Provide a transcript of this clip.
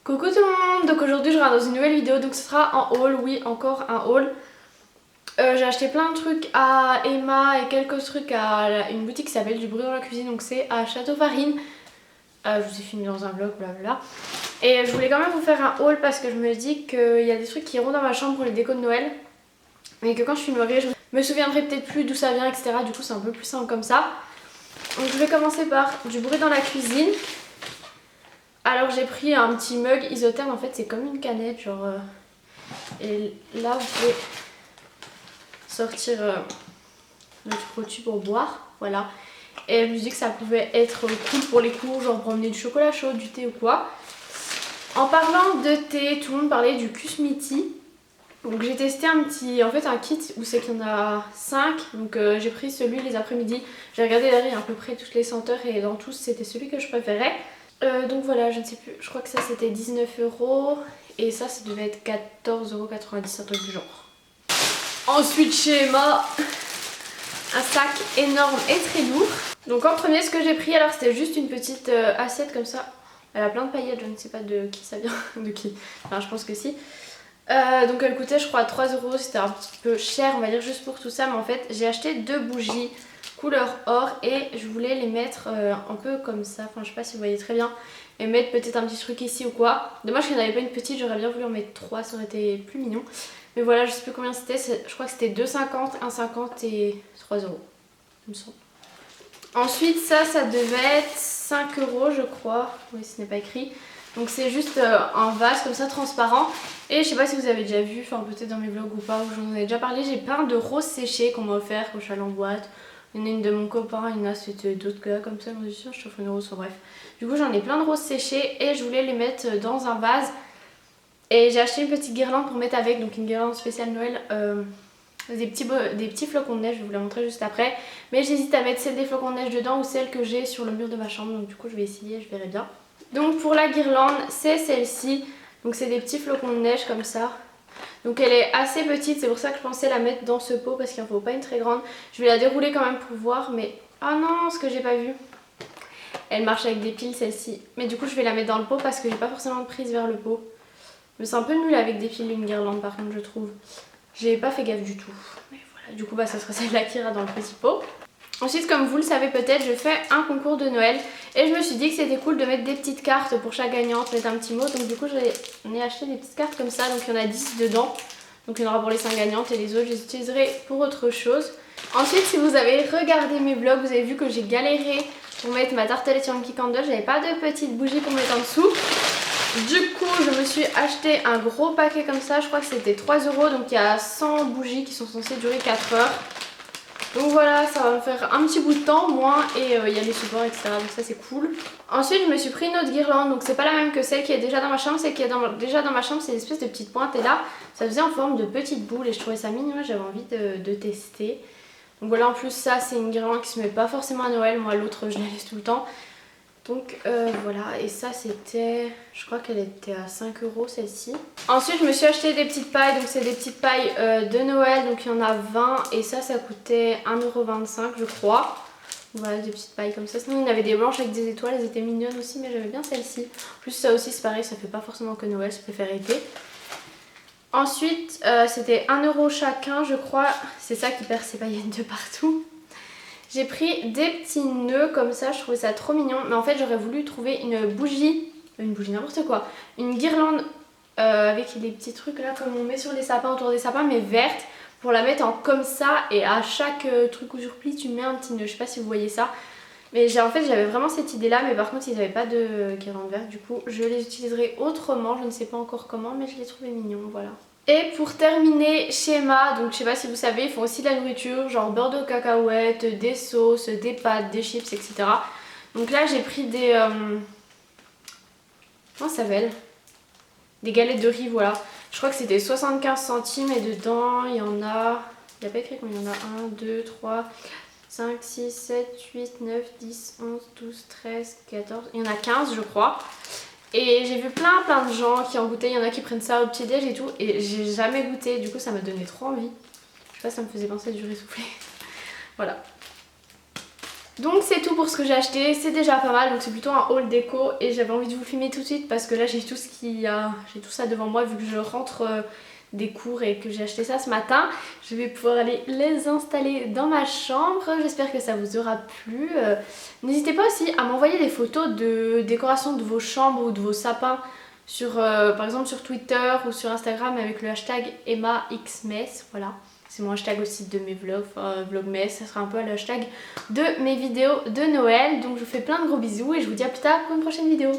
Coucou tout le monde, donc aujourd'hui je reviens dans une nouvelle vidéo, donc ce sera un haul, oui encore un haul. J'ai acheté plein de trucs à Emma et quelques trucs à une boutique qui s'appelle Du Bruit dans la cuisine, donc c'est à Château Farine. Je vous ai filmé dans un vlog, blablabla. Et je voulais quand même vous faire un haul parce que je me dis qu'il y a des trucs qui iront dans ma chambre pour les décos de Noël. Et que quand je filmerai, je me souviendrai peut-être plus d'où ça vient, etc. Du coup c'est un peu plus simple comme ça. Donc je vais commencer par Du Bruit dans la cuisine. Alors j'ai pris un petit mug isotherme, en fait c'est comme une canette genre et là vous pouvez sortir le truc au-dessus pour boire, voilà. Et je me suis dit que ça pouvait être cool pour les cours, genre pour emmener du chocolat chaud, du thé ou quoi. En parlant de thé, tout le monde parlait du Kusmiti. Donc j'ai testé un kit où c'est qu'il y en a 5. Donc j'ai pris celui les après-midi. J'ai regardé derrière à peu près toutes les senteurs et dans tous c'était celui que je préférais. Donc voilà, je ne sais plus, je crois que ça c'était 19 € et ça devait être 14,90 €, un truc du genre. Ensuite chez Emma, un sac énorme et très lourd. Donc en premier ce que j'ai pris, alors c'était juste une petite assiette comme ça. Elle a plein de paillettes, je ne sais pas de qui ça vient, de qui, enfin je pense que si. Donc elle coûtait je crois 3 €, c'était un petit peu cher on va dire juste pour tout ça. Mais en fait j'ai acheté 2 bougies couleur or et je voulais les mettre un peu comme ça, enfin je sais pas si vous voyez très bien, et mettre peut-être un petit truc ici ou quoi. Dommage qu'il n'y en avait pas une petite, j'aurais bien voulu en mettre 3, ça aurait été plus mignon. Mais voilà, je sais plus combien c'était, je crois que c'était 2,50, 1,50 et 3 €, il me semble. Ensuite ça devait être 5 € je crois, oui ce n'est pas écrit. Donc c'est juste un vase comme ça transparent. Et je sais pas si vous avez déjà vu, enfin peut-être dans mes vlogs ou pas, où j'en ai déjà parlé, j'ai plein de roses séchées qu'on m'a offert quand je suis allée en boîte. Il y en a une de mon copain, il y en a c'était d'autres gars comme ça, moi je suis sûre, je t'offre une rose, bref. Du coup j'en ai plein de roses séchées et je voulais les mettre dans un vase. Et j'ai acheté une petite guirlande pour mettre avec, donc une guirlande spéciale Noël. Des petits flocons de neige, je vais vous la montrer juste après. Mais j'hésite à mettre celle des flocons de neige dedans ou celle que j'ai sur le mur de ma chambre. Donc du coup je vais essayer, je verrai bien. Donc pour la guirlande, c'est celle-ci. Donc c'est des petits flocons de neige comme ça. Donc elle est assez petite, c'est pour ça que je pensais la mettre dans ce pot parce qu'il ne faut pas une très grande. Je vais la dérouler quand même pour voir, mais... Ah non, ce que j'ai pas vu. Elle marche avec des piles celle-ci. Mais du coup je vais la mettre dans le pot parce que j'ai pas forcément de prise vers le pot. Mais c'est un peu nul avec des piles une guirlande par contre je trouve. J'ai pas fait gaffe du tout. Mais voilà, du coup bah ça sera celle-là qui ira dans le petit pot. Ensuite, comme vous le savez peut-être, je fais un concours de Noël et je me suis dit que c'était cool de mettre des petites cartes pour chaque gagnante, mettre un petit mot. Donc du coup j'en ai acheté des petites cartes comme ça, donc il y en a 10 dedans. Donc il y en aura pour les 5 gagnantes et les autres je les utiliserai pour autre chose. Ensuite, si vous avez regardé mes vlogs, vous avez vu que j'ai galéré pour mettre ma tartelette Yankee Candle. J'avais pas de petite bougie pour mettre en dessous. Du coup je me suis acheté un gros paquet comme ça, je crois que c'était 3 €. Donc il y a 100 bougies qui sont censées durer 4 heures. Donc voilà, ça va me faire un petit bout de temps moins et il y a les supports etc, donc ça c'est cool. Ensuite je me suis pris une autre guirlande, donc c'est pas la même que celle qui est déjà dans ma chambre. Celle qui est déjà dans ma chambre c'est une espèce de petite pointe et là ça faisait en forme de petite boule et je trouvais ça mignon, j'avais envie de tester. Donc voilà, en plus ça c'est une guirlande qui se met pas forcément à Noël, moi l'autre je la laisse tout le temps. Donc voilà, et ça c'était, je crois qu'elle était à 5 € celle-ci. Ensuite je me suis acheté des petites pailles, donc c'est des petites pailles de Noël, donc il y en a 20 et ça coûtait 1,25 € je crois. Voilà, des petites pailles comme ça. Sinon il y en avait des blanches avec des étoiles, elles étaient mignonnes aussi, mais j'aimais bien celle-ci. En plus ça aussi c'est pareil, ça fait pas forcément que Noël, je préfère été. Ensuite c'était 1 € chacun je crois, c'est ça qui perd ses paillettes de partout. J'ai pris des petits nœuds comme ça, je trouvais ça trop mignon. Mais en fait j'aurais voulu trouver une bougie n'importe quoi. Une guirlande avec des petits trucs là comme on met sur les sapins, autour des sapins, mais verte. Pour la mettre en comme ça et à chaque truc où je replie tu mets un petit nœud. Je sais pas si vous voyez ça. Mais en fait j'avais vraiment cette idée là, mais par contre ils n'avaient pas de guirlande verte. Du coup je les utiliserai autrement, je ne sais pas encore comment, mais je les trouvais mignons, voilà. Et pour terminer, chez Emma, donc je sais pas si vous savez, ils font aussi de la nourriture, genre beurre de cacahuètes, des sauces, des pâtes, des chips, etc. Donc là j'ai pris des... comment ça s'appelle? Des galettes de riz, voilà. Je crois que c'était 75 centimes et dedans il y en a... Il n'y a pas écrit combien il y en a. 1, 2, 3, 5, 6, 7, 8, 9, 10, 11, 12, 13, 14... Il y en a 15 je crois. Et j'ai vu plein de gens qui en goûtaient, il y en a qui prennent ça au petit déj et tout, et j'ai jamais goûté, du coup ça m'a donné trop envie. Je sais pas, ça me faisait penser à du riz soufflé. Voilà. Donc c'est tout pour ce que j'ai acheté, c'est déjà pas mal, donc c'est plutôt un haul déco et j'avais envie de vous le filmer tout de suite parce que là j'ai tout ça devant moi vu que je rentre des cours et que j'ai acheté ça ce matin. Je vais pouvoir aller les installer dans ma chambre, j'espère que ça vous aura plu. N'hésitez pas aussi à m'envoyer des photos de décoration de vos chambres ou de vos sapins sur, par exemple sur Twitter ou sur Instagram avec le hashtag EmmaXMess, voilà. C'est mon hashtag aussi de mes vlogs, vlogmas, ça sera un peu le hashtag de mes vidéos de Noël. Donc je vous fais plein de gros bisous et je vous dis à plus tard pour une prochaine vidéo.